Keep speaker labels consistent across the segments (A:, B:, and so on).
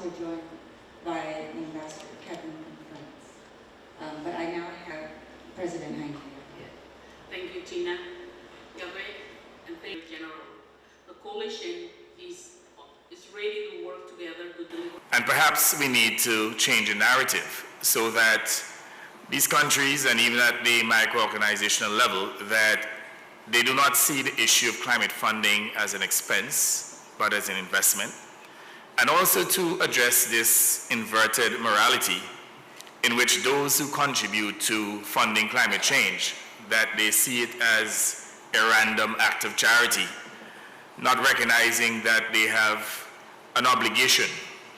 A: also joined by Ambassador Kevin from France. But I now have President Heinke.
B: Thank you, Gina, Yahweh, and thank you, General. The coalition is ready to work together to deliver.
C: And perhaps we need to change the narrative so that these countries, and even at the micro-organizational level, that they do not see the issue of climate funding as an expense, but as an investment. And also to address this inverted morality in which those who contribute to funding climate change, that they see it as a random act of charity, not recognizing that they have an obligation,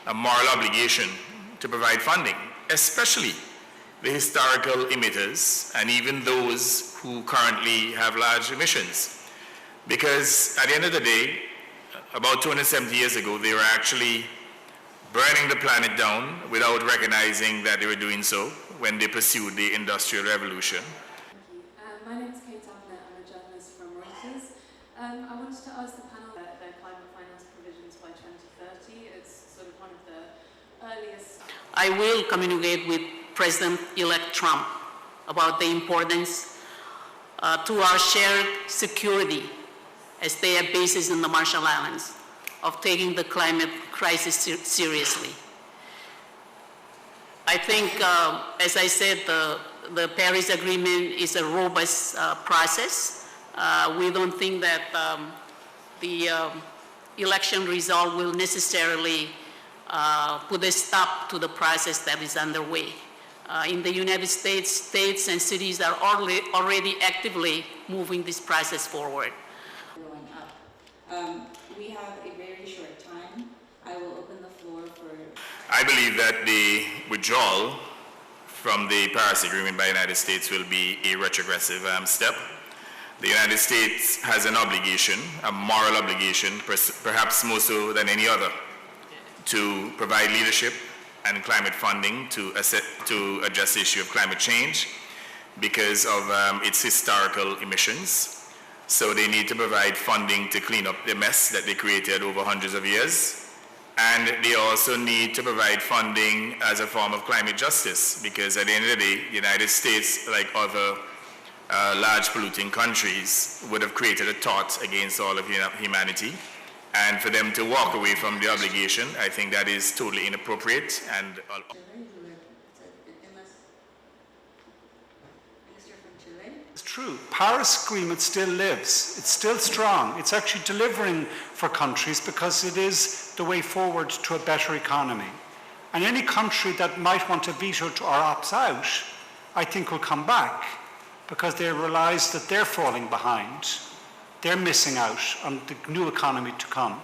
C: a moral obligation to provide funding, especially the historical emitters and even those who currently have large emissions. Because at the end of the day, about 270 years ago, they were actually burning the planet down without recognizing that they were doing so when they pursued the Industrial Revolution.
D: Thank you. My name is Kate Abner. I'm a journalist from Reuters. I wanted to ask the panel their climate finance provisions by 2030. It's sort of one of the earliest.
B: I will communicate with President-elect Trump about the importance to our shared security as they are bases in the Marshall Islands of taking the climate crisis seriously. I think, as I said, the Paris Agreement is a robust process. We don't think that the election result will necessarily put a stop to the process that is underway. In the United States, states and cities are already actively moving this process forward.
A: Going up. We have a very short time. I will open the floor for...
C: I believe that the withdrawal from the Paris Agreement by the United States will be a retrogressive step. The United States has an obligation, a moral obligation, perhaps more so than any other, to provide leadership and climate funding to address the issue of climate change because of its historical emissions. So they need to provide funding to clean up the mess that they created over hundreds of years. And they also need to provide funding as a form of climate justice because at the end of the day, the United States, like other large polluting countries, would have created a tort against all of humanity. And for them to walk away from the obligation, I think that is totally inappropriate. And
E: It's true. Paris Agreement still lives. It's still strong. It's actually delivering for countries because it is the way forward to a better economy. And any country that might want to veto or opt out, I think will come back because they realize that they're falling behind. They're missing out on the new economy to come.